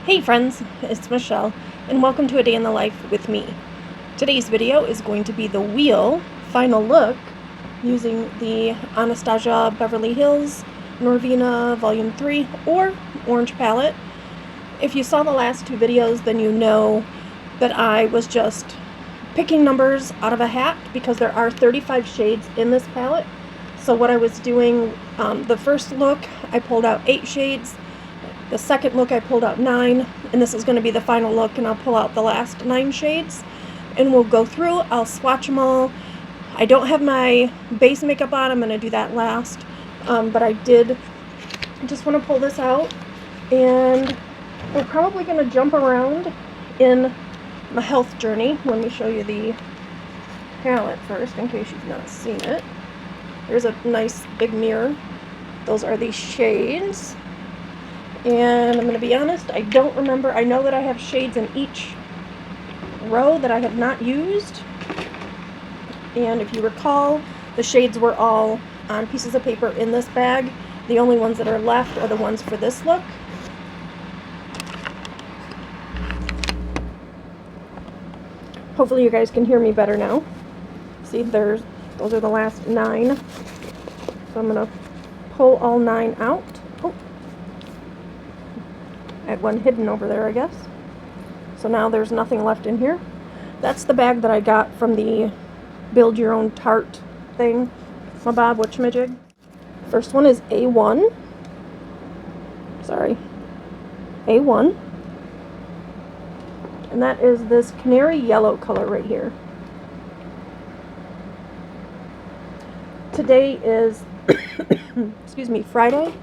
Hey friends, it's Michelle, and welcome to A Day in the Life with me. Today's video is going to be the wheel final look using the Anastasia Beverly Hills Norvina Volume 3 or Orange palette. If you saw the last two videos, then you know that I was just picking numbers out of a hat because there are 35 shades in this palette. So what I was doing, the first look, I pulled out 8 shades. The second look I pulled out 9, and this is going to be the final look, and I'll pull out the last 9 shades and we'll go through. I'll swatch them all. I don't have my base makeup on, I'm going to do that last, but I just want to pull this out, and we're probably going to jump around in my health journey. Let me show you the palette first in case you've not seen it. There's a nice big mirror. Those are the shades. And I'm going to be honest, I don't remember. I know that I have shades in each row that I have not used. And if you recall, the shades were all on pieces of paper in this bag. The only ones that are left are the ones for this look. Hopefully you guys can hear me better now. See, those are the last 9. So I'm going to pull all 9 out. I had one hidden over there, I guess. So now there's nothing left in here. That's the bag that I got from the Build Your Own Tart thing. My Bob Whatchamajig. First one is A1. Sorry. A1. And that is this canary yellow color right here. Today is, excuse me, Friday,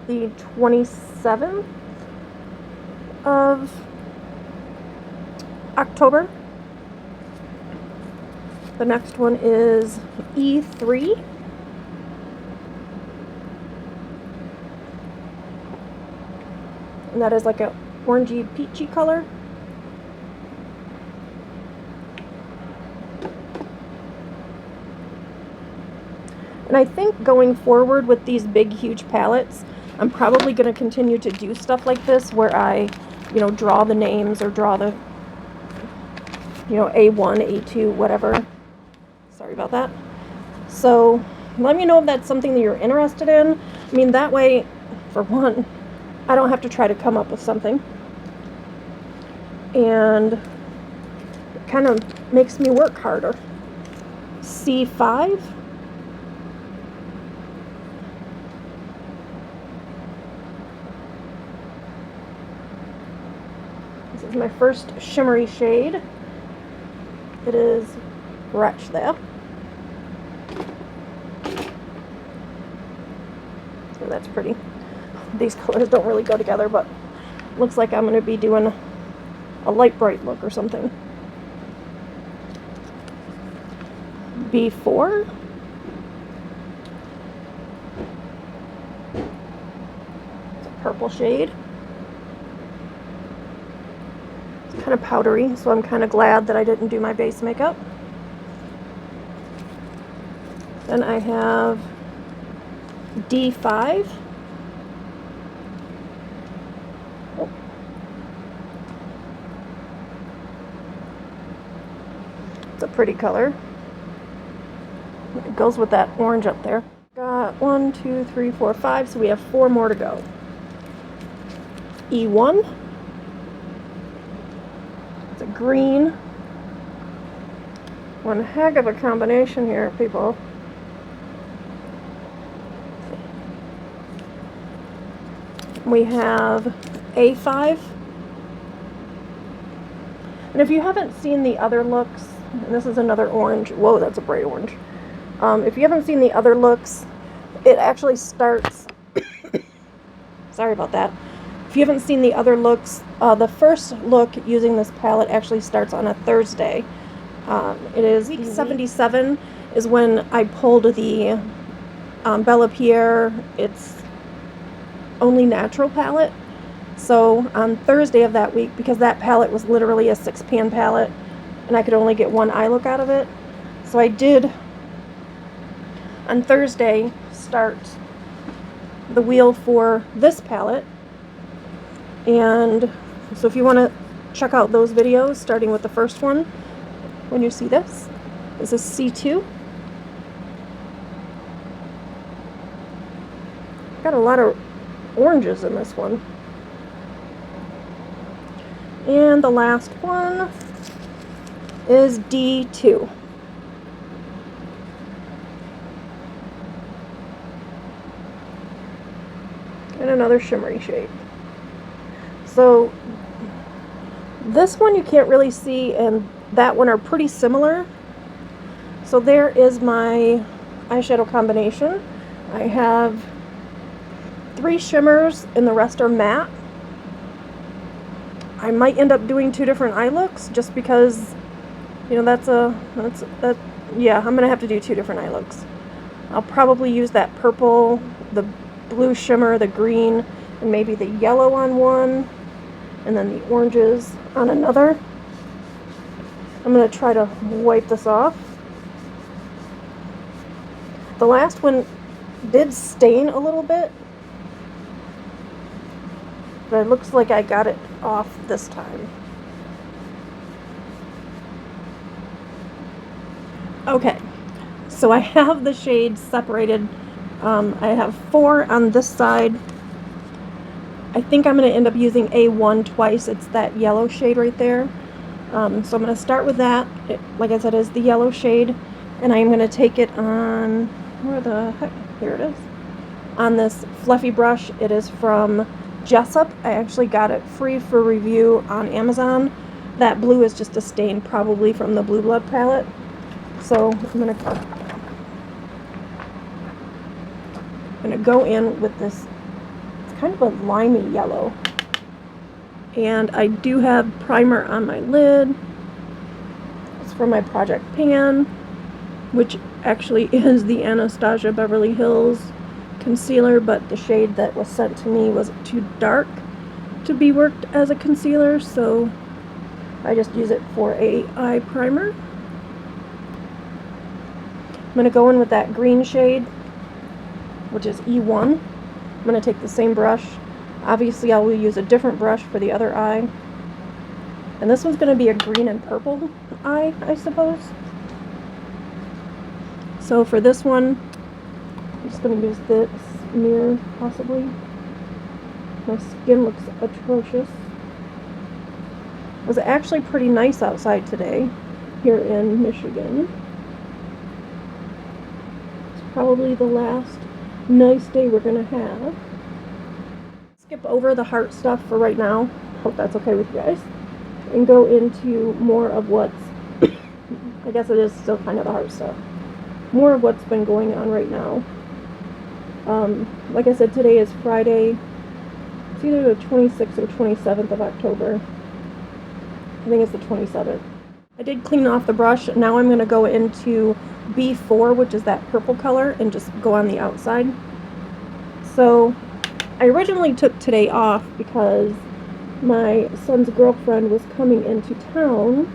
the 27th. Of October. The next one is E3. And that is like a orangey peachy color. And I think going forward with these big huge palettes, I'm probably going to continue to do stuff like this where I draw the names or draw the, A1, A2, whatever. Sorry about that. So let me know if that's something that you're interested in. I mean, that way, for one, I don't have to try to come up with something. And it kind of makes me work harder. C5. This is my first shimmery shade. It is Wretch there. So that's pretty. These colors don't really go together, but looks like I'm going to be doing a light bright look or something. B4. It's a purple shade. Kind of powdery, so I'm kind of glad that I didn't do my base makeup. Then I have D5. Oh. It's a pretty color. It goes with that orange up there. Got 1, 2, 3, 4, 5, so we have 4 more to go. E1. It's a green. One heck of a combination here, people. We have A5. And if you haven't seen the other looks, and this is another orange. Whoa, that's a bright orange. If you haven't seen the other looks, it actually starts... Sorry about that. If you haven't seen the other looks, the first look using this palette actually starts on a Thursday. It is week 77 is when I pulled the Bella Pierre It's Only Natural palette. So on Thursday of that week, because that palette was literally a 6-pan palette and I could only get one eye look out of it, so I did on Thursday start the wheel for this palette. And So if you want to check out those videos, starting with the first one, when you see this is a C2. Got a lot of oranges in this one. And the last one is D2. And another shimmery shade. So this one you can't really see, and that one are pretty similar. So there is my eyeshadow combination. I have 3 shimmers and the rest are matte. I might end up doing 2 different eye looks just because, you know, yeah, I'm gonna have to do 2 different eye looks. I'll probably use that purple, the blue shimmer, the green, and maybe the yellow on one, and then the oranges on another. I'm gonna try to wipe this off. The last one did stain a little bit, but it looks like I got it off this time. Okay, so I have the shades separated. I have 4 on this side. I think I'm going to end up using A1 twice. It's that yellow shade right there. So I'm going to start with that. It, like I said, is the yellow shade. And I'm going to take it on, where the heck, here it is. On this fluffy brush. It is from Jessup. I actually got it free for review on Amazon. That blue is just a stain, probably from the Blue Blood palette. So I'm going to go in with this. It's kind of a limey yellow. And I do have primer on my lid. It's from my Project Pan, which actually is the Anastasia Beverly Hills concealer, but the shade that was sent to me was too dark to be worked as a concealer, so I just use it for a eye primer. I'm going to go in with that green shade, which is E1. I'm going to take the same brush. Obviously I will use a different brush for the other eye. And this one's going to be a green and purple eye, I suppose. So for this one, I'm just going to use this mirror, possibly. My skin looks atrocious. It was actually pretty nice outside today, here in Michigan. It's probably the last nice day we're going to have. Skip over the heart stuff for right now. Hope that's okay with you guys. And go into more of what's, I guess it is still kind of the heart stuff. More of what's been going on right now. Like I said, today is Friday. It's either the 26th or 27th of October. I think it's the 27th. I did clean off the brush. Now I'm going to go into B4, which is that purple color, and just go on the outside. So I originally took today off because my son's girlfriend was coming into town.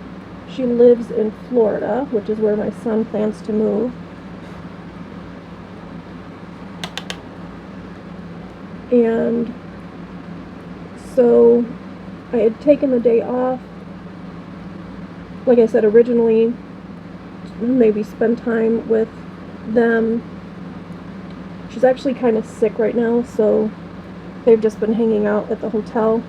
She lives in Florida, which is where my son plans to move. And so I had taken the day off. Like I said, originally, maybe spend time with them. She's actually kind of sick right now, so they've just been hanging out at the hotel.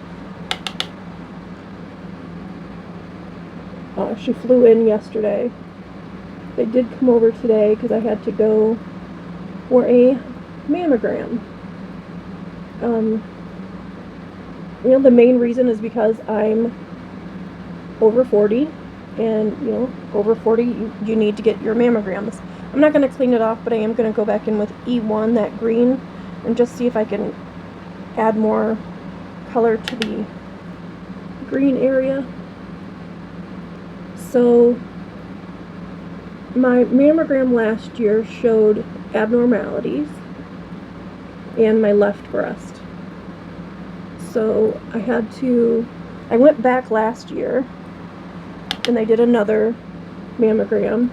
She flew in yesterday. They did come over today because I had to go for a mammogram. You know, the main reason is because I'm over 40, and you know, over 40 you need to get your mammograms. I'm not going to clean it off, but I am going to go back in with E1, that green, and just see if I can add more color to the green area. So my mammogram last year showed abnormalities in my left breast. So I went back last year and they did another mammogram,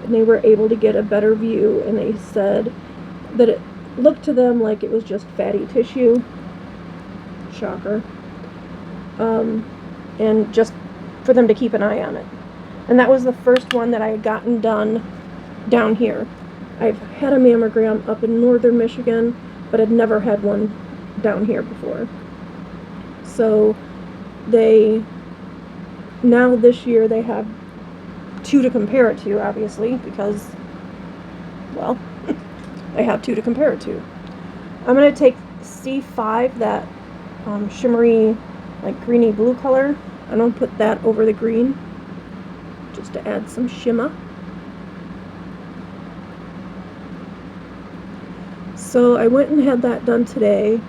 and they were able to get a better view, and they said that it looked to them like it was just fatty tissue. Shocker. and just for them to keep an eye on it. And that was the first one that I had gotten done down here. I've had a mammogram up in northern Michigan, but I'd never had one down here before. So now this year they have 2 to compare it to, obviously, because, well, they have 2 to compare it to. I'm going to take C5, that shimmery, like greeny blue color. I'm going to put that over the green just to add some shimmer. So I went and had that done today,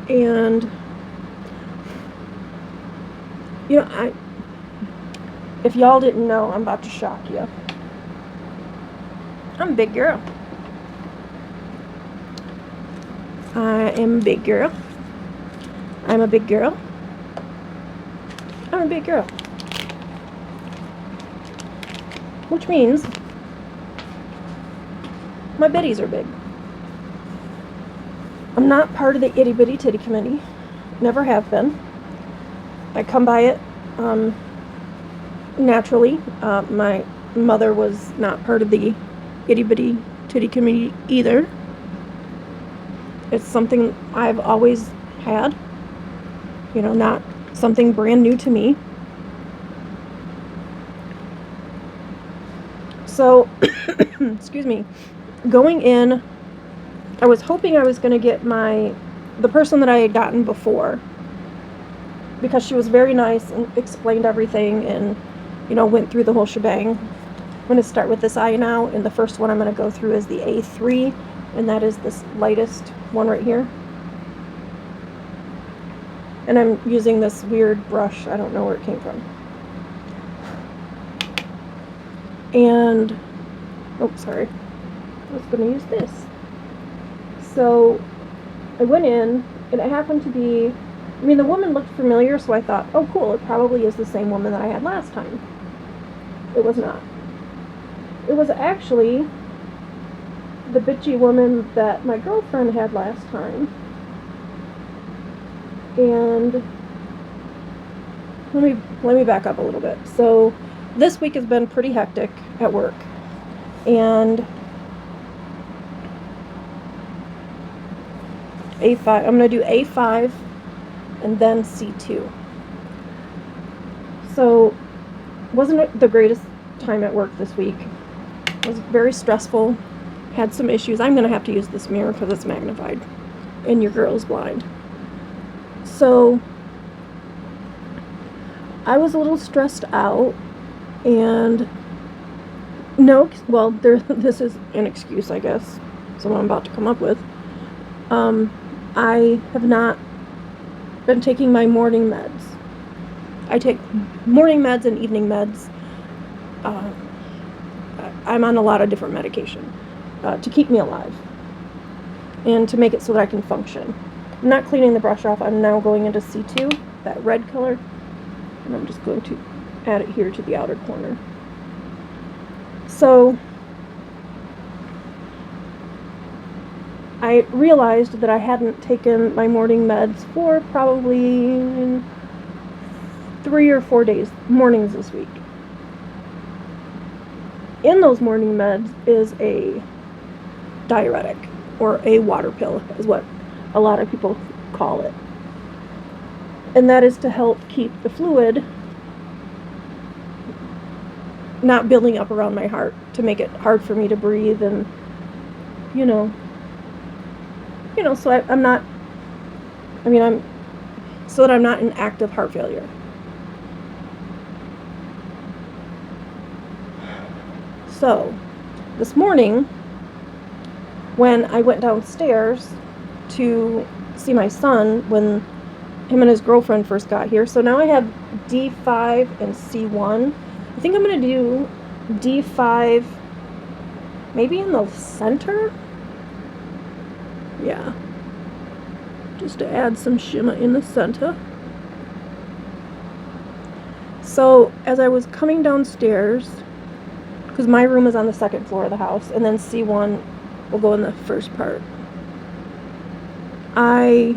and you know, if y'all didn't know, I'm about to shock you. I'm a big girl. I am a big girl. I'm a big girl. I'm a big girl. Which means my bitties are big. I'm not part of the itty bitty titty committee. Never have been. I come by it naturally. My mother was not part of the itty bitty titty committee either. It's something I've always had. You know, not something brand new to me. So, excuse me, going in, I was hoping I was going to get the person that I had gotten before, because she was very nice and explained everything and, you know, went through the whole shebang. I'm going to start with this eye now, and the first one I'm going to go through is the A3, and that is this lightest one right here. And I'm using this weird brush. I don't know where it came from. And, oh, sorry. I was going to use this. So I went in, and it happened to be, I mean, the woman looked familiar, so I thought, oh, cool, it probably is the same woman that I had last time. It was not. It was actually the bitchy woman that my girlfriend had last time. And let me back up a little bit. So this week has been pretty hectic at work, and A5, I'm going to do A5 and then C2. So wasn't the greatest time at work this week. It was very stressful, had some issues. I'm going to have to use this mirror because it's magnified, and your girl's blind. So I was a little stressed out, and this is an excuse, I guess, so what I'm about to come up with. I have not been taking my morning meds. I take morning meds and evening meds. I'm on a lot of different medication to keep me alive and to make it so that I can function. I'm not cleaning the brush off. I'm now going into C2, that red color, and I'm just going to add it here to the outer corner. So I realized that I hadn't taken my morning meds for probably 3 or 4 days, mornings this week. In those morning meds is a diuretic, or a water pill, is what a lot of people call it. And that is to help keep the fluid not building up around my heart, to make it hard for me to breathe, and so so that I'm not in active heart failure. So this morning, when I went downstairs to see my son, when him and his girlfriend first got here, so now I have D5 and C1. I think I'm going to do D5 maybe in the center. Yeah, just to add some shimmer in the center. So as I was coming downstairs, because my room is on the second floor of the house, and then C1 will go in the first part, I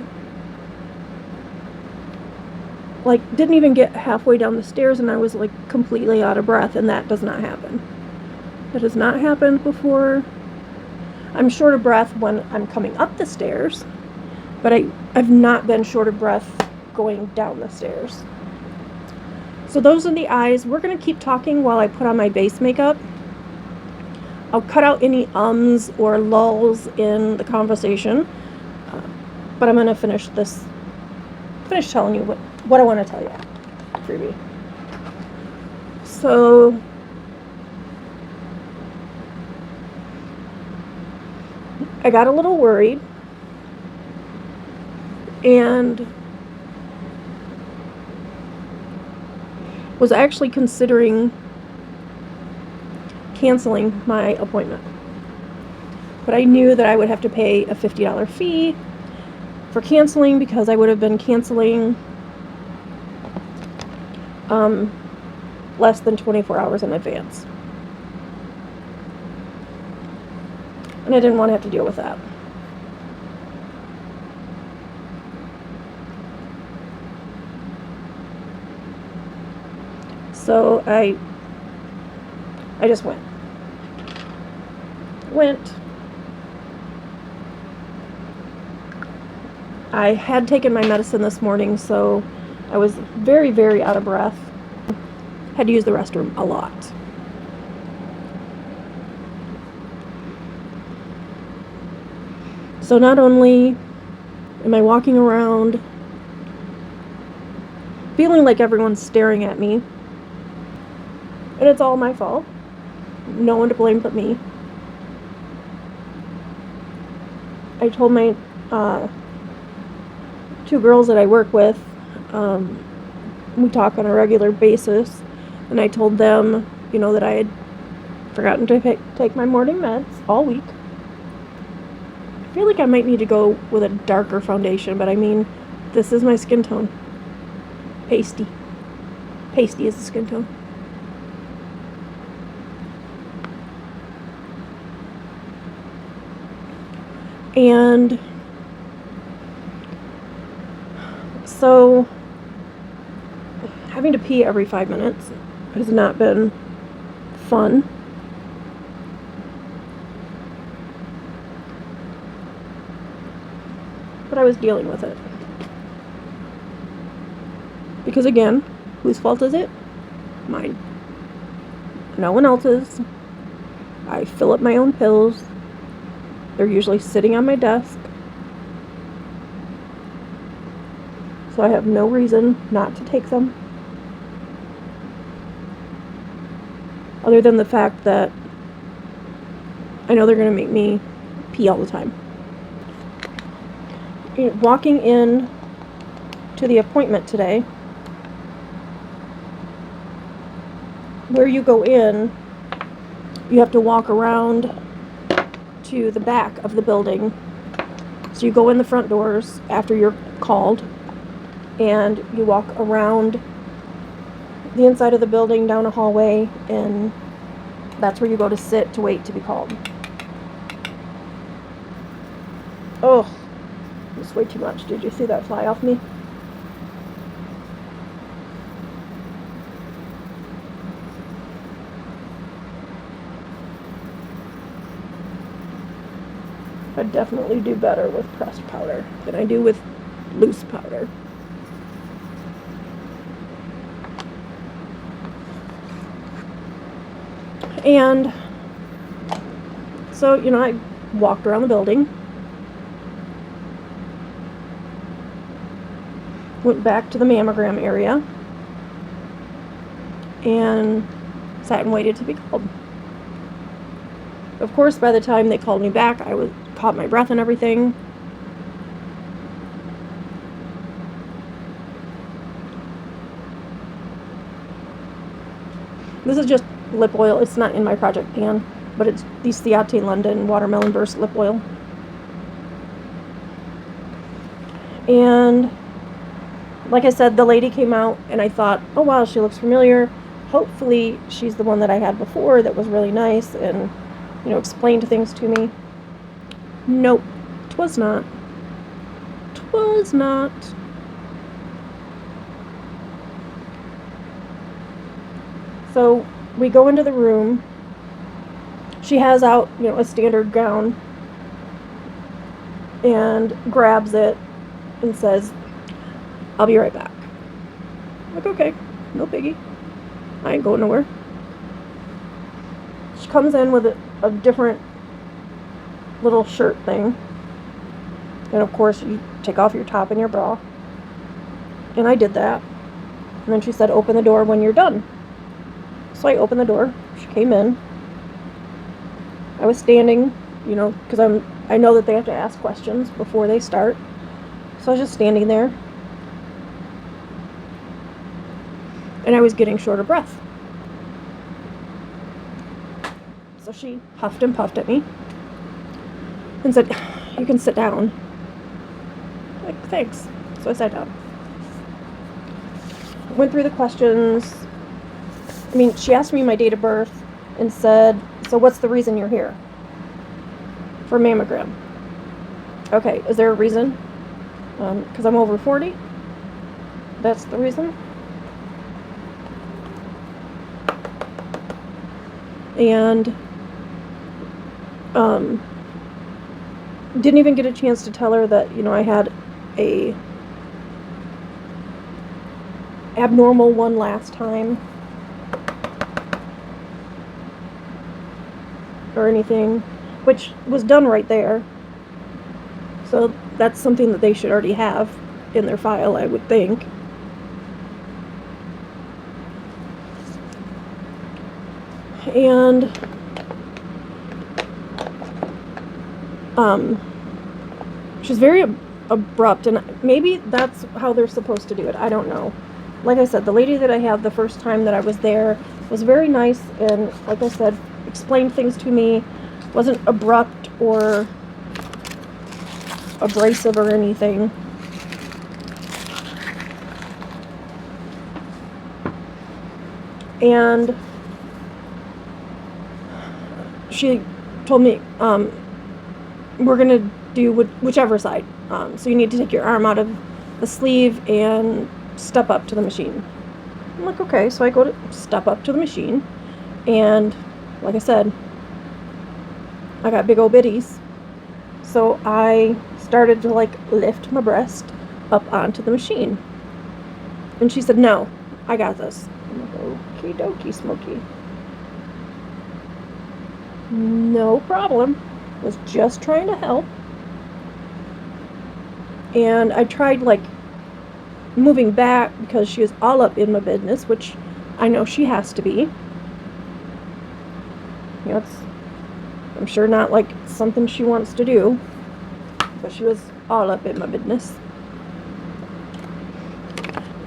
like, didn't even get halfway down the stairs and I was like completely out of breath, and that does not happen. That has not happened before. I'm short of breath when I'm coming up the stairs, but I've not been short of breath going down the stairs. So those are the eyes. We're going to keep talking while I put on my base makeup. I'll cut out any ums or lulls in the conversation, but I'm going to finish telling you what I want to tell you. Freebie. So I got a little worried, and was actually considering canceling my appointment. But I knew that I would have to pay a $50 fee for canceling, because I would have been canceling less than 24 hours in advance. And I didn't want to have to deal with that. So I just went. I had taken my medicine this morning, so I was very, very out of breath. Had to use the restroom a lot. So not only am I walking around feeling like everyone's staring at me, and it's all my fault, no one to blame but me. I told my 2 girls that I work with, we talk on a regular basis, and I told them, that I had forgotten to take my morning meds all week. I feel like I might need to go with a darker foundation, but I mean, this is my skin tone. Pasty. Pasty is the skin tone. And so having to pee every 5 minutes has not been fun. But I was dealing with it. Because again, whose fault is it? Mine. No one else's. I fill up my own pills. They're usually sitting on my desk. So I have no reason not to take them. Other than the fact that I know they're going to make me pee all the time. Walking in to the appointment today, where you go in, you have to walk around to the back of the building. So you go in the front doors after you're called, and you walk around the inside of the building down a hallway, and that's where you go to sit to wait to be called. Oh, it's way too much. Did you see that fly off me? I'd definitely do better with pressed powder than I do with loose powder. And so, I walked around the building, went back to the mammogram area, and sat and waited to be called. Of course, by the time they called me back, I caught my breath and everything. This is just lip oil. It's not in my project pan, but it's the Ciate London Watermelon Burst lip oil. And like I said, the lady came out, and I thought, oh wow, she looks familiar. Hopefully she's the one that I had before that was really nice and, explained things to me. Nope, 'twas not. 'Twas not. So we go into the room. She has out, a standard gown and grabs it and says, "I'll be right back." I'm like, okay, no biggie. I ain't going nowhere. She comes in with a different little shirt thing. And of course, you take off your top and your bra. And I did that. And then she said, "Open the door when you're done." So I opened the door. She came in. I was standing, because I know that they have to ask questions before they start. So I was just standing there. And I was getting short of breath. So she huffed and puffed at me and said, "You can sit down." I'm like, thanks. So I sat down. Went through the questions. She asked me my date of birth and said, "So what's the reason you're here?" "For mammogram." "Okay, is there a reason?" "Because I'm over 40. That's the reason." And didn't even get a chance to tell her that, I had a abnormal one last time or anything, which was done right there. So that's something that they should already have in their file, I would think. And she's very abrupt, and maybe that's how they're supposed to do it. I don't know. Like I said, the lady that I had the first time that I was there was very nice, and like I said, explained things to me, wasn't abrupt or abrasive or anything. And she told me, we're going to do whichever side. So you need to take your arm out of the sleeve and step up to the machine. I'm like, okay. So I go to step up to the machine. And like I said, I got big old bitties. So I started to lift my breast up onto the machine. And she said, "No, I got this." I'm like, okie dokie, Smokey. No problem. Was just trying to help. And I tried moving back because she was all up in my business, which I know she has to be. It's, I'm sure, not something she wants to do, but she was all up in my business.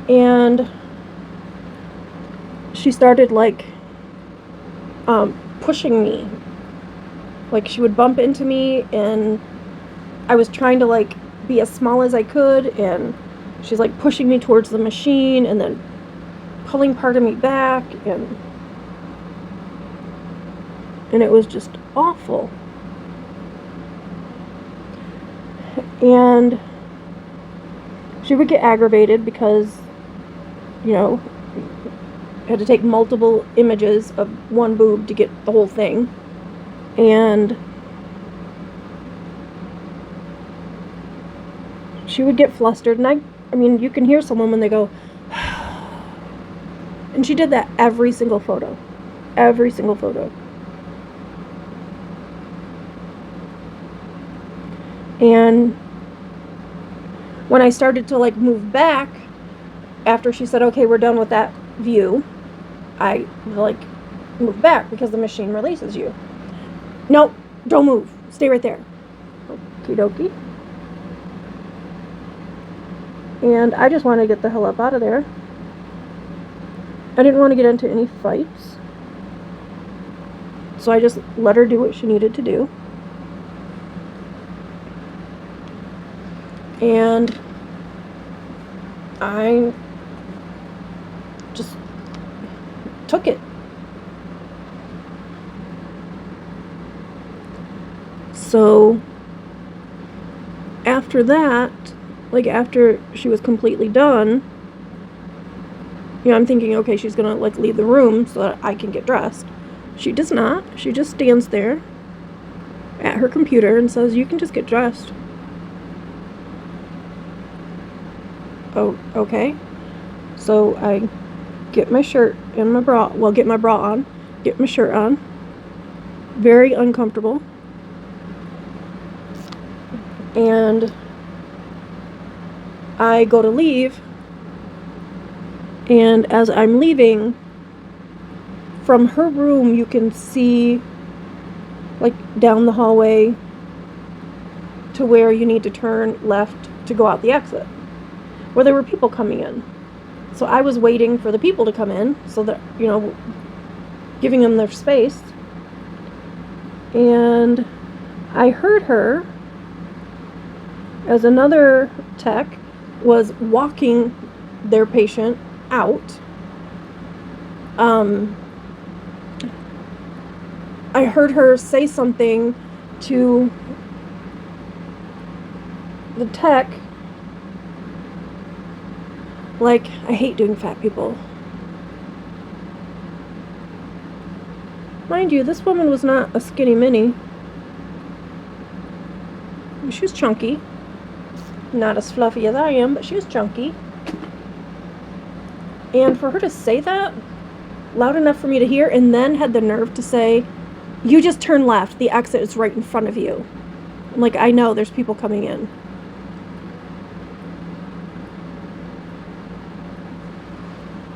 And she started pushing me. She would bump into me, and I was trying to be as small as I could, and she's pushing me towards the machine and then pulling part of me back, and it was just awful. And she would get aggravated because, had to take multiple images of one boob to get the whole thing. And she would get flustered, and I mean, you can hear someone when they go, and she did that every single photo. Every single photo. And when I started to move back, after she said, "Okay, we're done with that view," I moved back because the machine releases you. "No, don't move. Stay right there." Okie dokie. And I just wanted to get the hell up out of there. I didn't want to get into any fights. So I just let her do what she needed to do. And I just took it. So after that, after she was completely done, I'm thinking, okay, she's gonna like leave the room so that I can get dressed. She does not. She just stands there at her computer and says, you can just get dressed. Oh, okay. So I get my shirt and my bra, well, get my bra on, get my shirt on. Very uncomfortable. And I go to leave, and as I'm leaving, from her room you can see like down the hallway to where you need to turn left to go out the exit, where there were people coming in. So I was waiting for the people to come in so that, giving them their space. And I heard her as another tech was walking their patient out. I heard her say something to the tech, like, I hate doing fat people. Mind you, this woman was not a skinny mini. She was chunky. Not as fluffy as I am, but she was chunky. And for her to say that loud enough for me to hear, and then had the nerve to say, you just turn left, the exit is right in front of you. I'm like, I know, there's people coming in.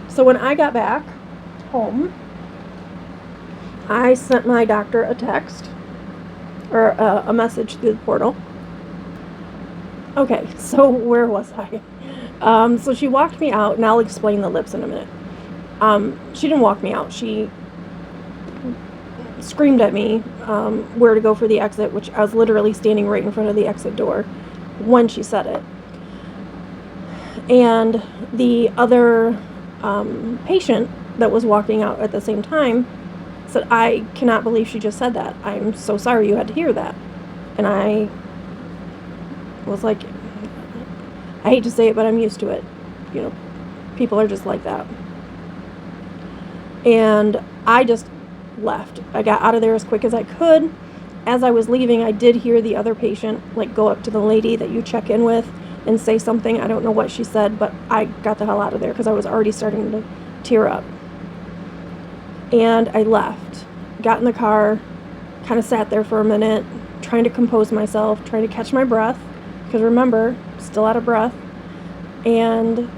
So when I got back home, I sent my doctor a text, or a message through the portal. Okay, so where was I? So she walked me out, and I'll explain the lips in a minute. She didn't walk me out. She screamed at me where to go for the exit, which I was literally standing right in front of the exit door when she said it. And the other patient that was walking out at the same time said, I cannot believe she just said that. I'm so sorry you had to hear that. And I was like, I hate to say it, but I'm used to it. People are just like that. And I just left. I got out of there as quick as I could. As I was leaving, I did hear the other patient go up to the lady that you check in with and say something. I don't know what she said, but I got the hell out of there because I was already starting to tear up. And I left. Got in the car, kind of sat there for a minute, trying to compose myself, trying to catch my breath, because remember, still out of breath, and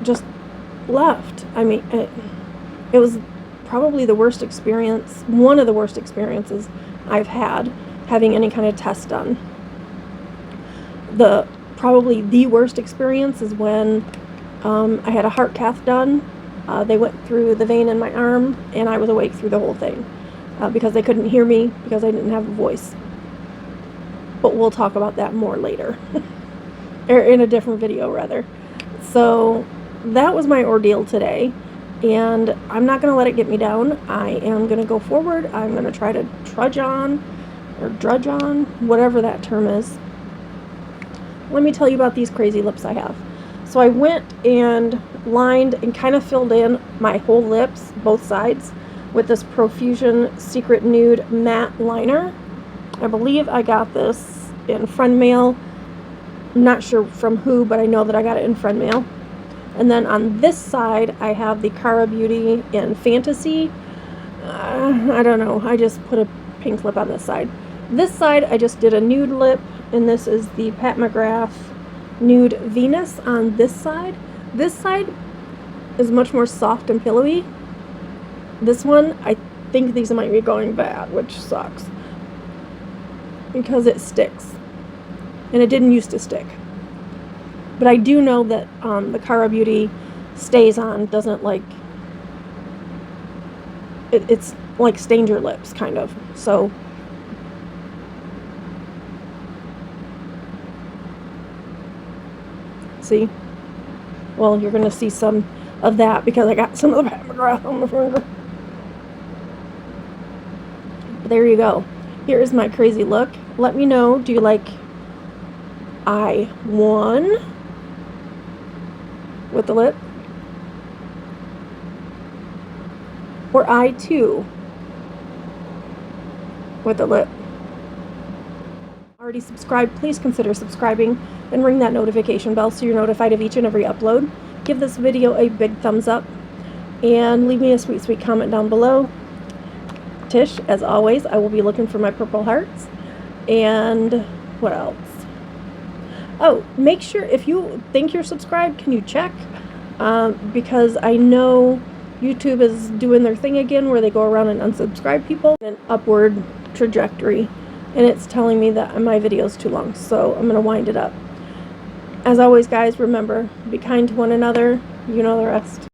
just left. I mean, it was probably the worst experience, one of the worst experiences I've had having any kind of test done. Probably the worst experience is when I had a heart cath done. They went through the vein in my arm, and I was awake through the whole thing because they couldn't hear me because I didn't have a voice. But we'll talk about that more later, or in a different video rather. So that was my ordeal today, and I'm not going to let it get me down. I am going to go forward. I'm going to try to drudge on, whatever that term is. Let me tell you about these crazy lips I have. So I went and lined and kind of filled in my whole lips, both sides, with this Profusion Secret Nude Matte Liner. I believe I got this in friend mail. I'm not sure from who, but I know that I got it in friend mail. And then on this side, I have the Cara Beauty in Fantasy. I don't know. I just put a pink lip on this side. This side, I just did a nude lip, and this is the Pat McGrath Nude Venus on this side. This side is much more soft and pillowy. This one, I think these might be going bad, which sucks, because it sticks. And it didn't used to stick. But I do know that the Cara Beauty stays on, doesn't it's like stained your lips, kind of. So see? Well, you're going to see some of that because I got some of the Pat McGrath on the finger. But there you go. Here is my crazy look. Let me know, do you like I1? with the lip. Or I too with the lip. Already subscribed, please consider subscribing and ring that notification bell so you're notified of each and every upload. Give this video a big thumbs up and leave me a sweet, sweet comment down below. Tish, as always, I will be looking for my purple hearts. And what else? Oh, make sure if you think you're subscribed, can you check? Because I know YouTube is doing their thing again where they go around and unsubscribe people in an upward trajectory. And it's telling me that my video is too long, so I'm going to wind it up. As always, guys, remember, be kind to one another. You know the rest.